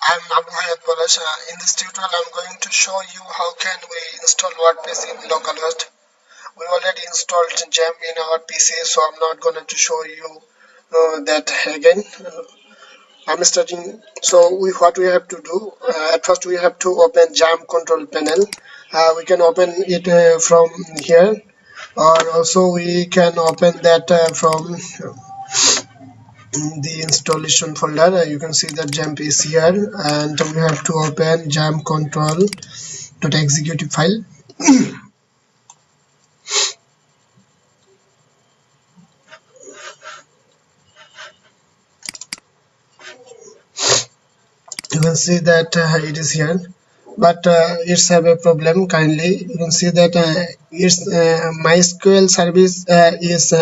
I'm Abhayat. In this tutorial, I'm going to show you how can we install WordPress in localhost. We already installed Gem in our PC, so I'm not going to show you that again. I'm starting. So what we have to do, at first we have to open Jam control panel. We can open it from here, or also we can open that from the installation folder. You can see that jump is here, and we have to open jump control.execute file. You can see that it is here, but it's have a problem. Kindly, you can see that its MySQL service is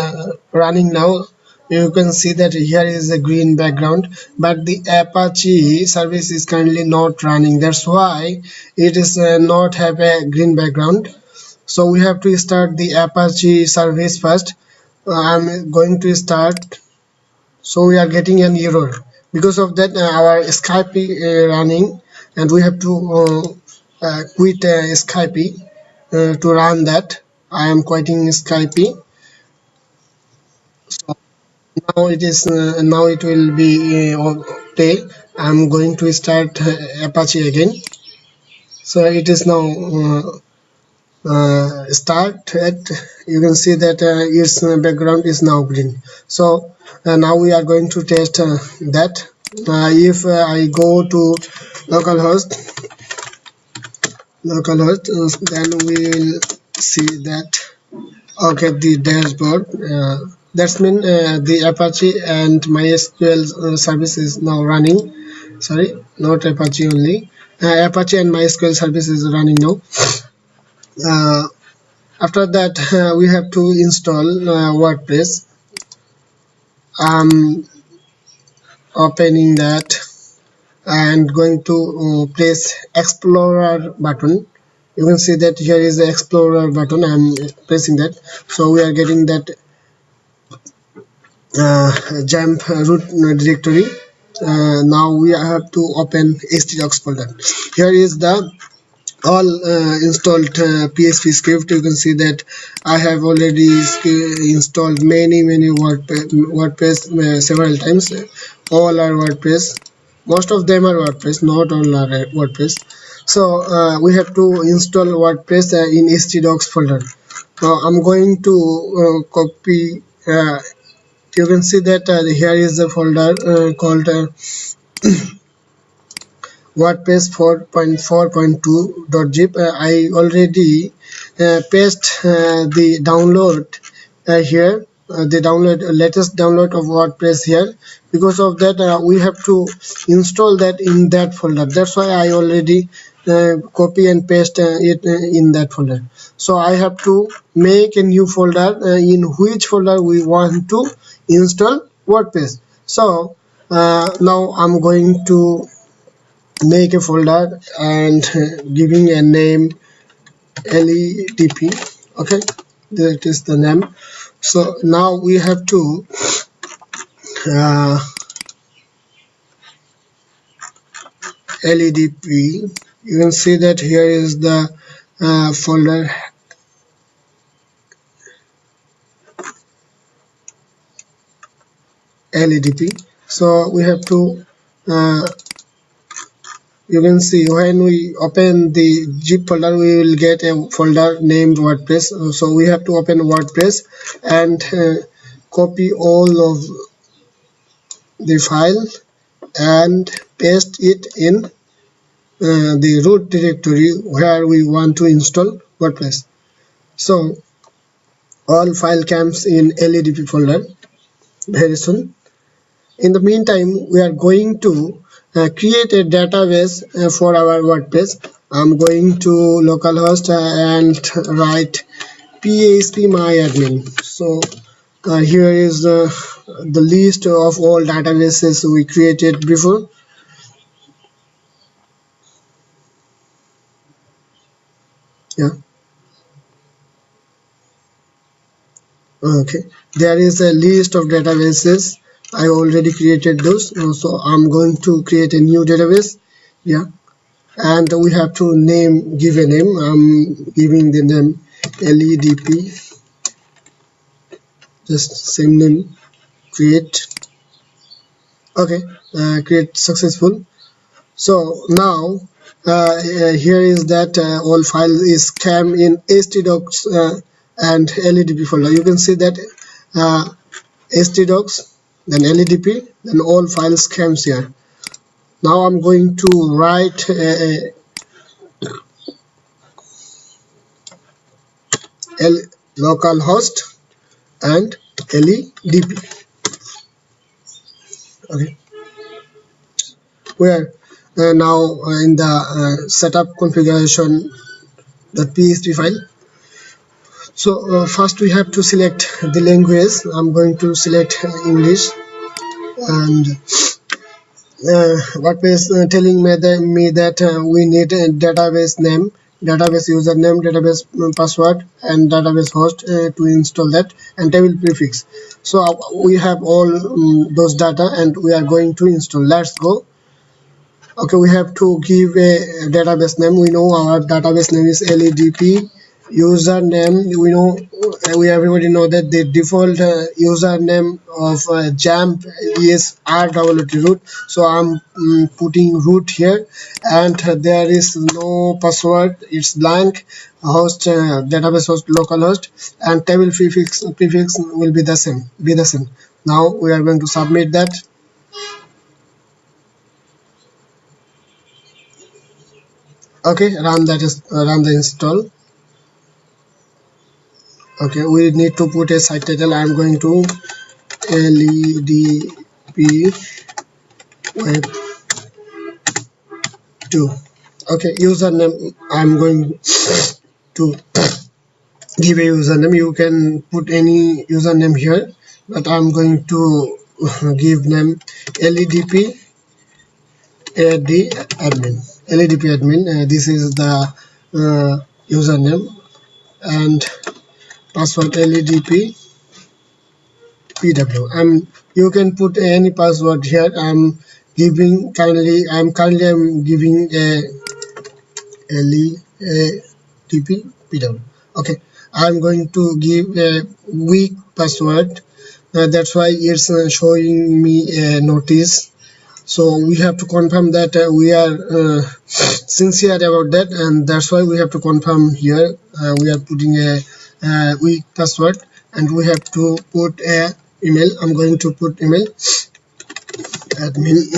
running now. You can see that here is a green background, but the Apache service is currently not running. That's why it is not have a green background. So we have to start the Apache service first. I'm going to start. So we are getting an error because of that. Our Skype running, and we have to quit Skype to run that. I am quitting Skype. So now it will be okay. I'm going to start Apache again. So it is now started. You can see that its background is now green. So now we are going to test that. If I go to localhost, then we will see that. Okay, the dashboard. That's mean the Apache and MySQL service is now running. Sorry, not Apache only. Apache and MySQL service is running now. After that, we have to install WordPress. I'm opening that and going to press Explorer button. You can see that here is the Explorer button. I'm pressing that, so we are getting that jump root directory. Now we have to open htdocs folder. Here is the all installed PHP script. You can see that I have already installed many WordPress several times. All are WordPress. Most of them are WordPress, not all are WordPress. So we have to install WordPress in htdocs folder. Now I'm going to copy. You can see that here is a folder called WordPress 4.4.2.zip. I already paste the download here, the latest download of WordPress here. Because of that, we have to install that in that folder. That's why I already copy and paste it in that folder. So I have to make a new folder in which folder we want to install WordPress. So now I'm going to make a folder and giving a name ledp. Okay, that is the name. So now we have to ledp. You can see that here is the folder ledp. So we have to you can see when we open the zip folder, we will get a folder named WordPress. So we have to open WordPress and copy all of the file and paste it in the root directory where we want to install WordPress. So all file comes in ledp folder very soon. In the meantime, we are going to create a database for our WordPress. I'm going to localhost and write php myadmin. So here is the list of all databases we created before. Yeah. Okay. There is a list of databases. I already created those. So I'm going to create a new database. Yeah, and we have to give a name. I'm giving the name LEDP, just same name. Create. Okay, create successful. So now here is that all file is cam in htdocs and ledp folder. You can see that uh, htdocs, then ledp, then all files cams here. Now I'm going to write localhost and ledp. Okay, we are now in the setup configuration .php file. So first we have to select the language. I'm going to select English, and Wordpress telling me that we need a database name, database username, database password, and database host to install that, and table prefix. So we have all those data, and we are going to install. Let's go. Okay, we have to give a database name. We know our database name is LEDP. Username, we know, we everybody know that the default username of JAMP is RWT root. So I'm putting root here, and there is no password. It's blank. Host, database host, localhost, and table prefix will be the same. Now we are going to submit that. Okay, run the install. Okay, we need to put a site title. I'm going to LEDP web 2. Okay, username, I'm going to give a username. You can put any username here, but I'm going to give name LEDP admin. LEDP admin. This is the username, and password LEDP PW. You can put any password here. I'm giving a LEDP PW. Okay, I'm going to give a weak password. That's why it's showing me a notice. So we have to confirm that we are sincere about that, and that's why we have to confirm here. We are putting a weak password, and we have to put a email. I'm going to put email admin.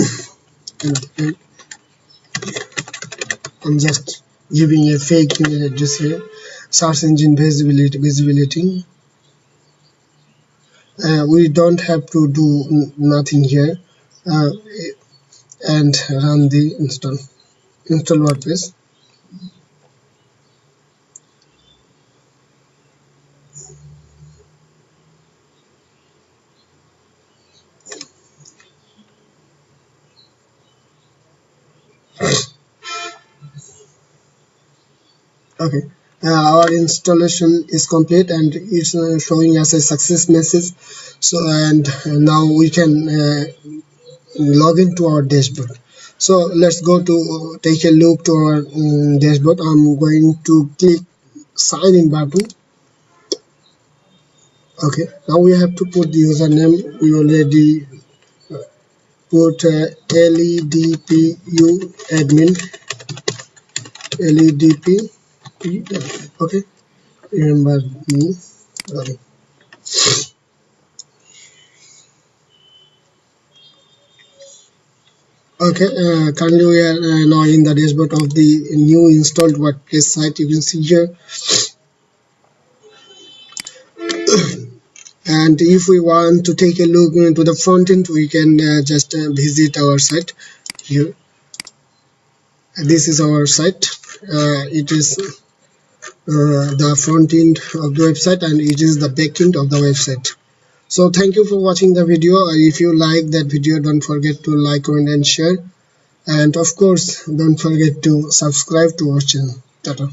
I'm just giving a fake email address here. Search engine visibility. We don't have to do nothing here, and run the install WordPress. Okay, our installation is complete, and it's showing us a success message. So, and now we can log into our dashboard. So let's go to take a look to our dashboard. I'm going to click sign in button. Okay, now we have to put the username. We already put LEDPU admin, LEDP. Okay, remember me. Okay. Okay, currently we are now in the dashboard of the new installed WordPress site. You can see here. And if we want to take a look into the front end, we can just visit our site here. This is our site. It is the front end of the website, and it is the back end of the website. So thank you for watching the video. If you like that video, don't forget to like, comment, and share. And of course, don't forget to subscribe to our channel. Tata.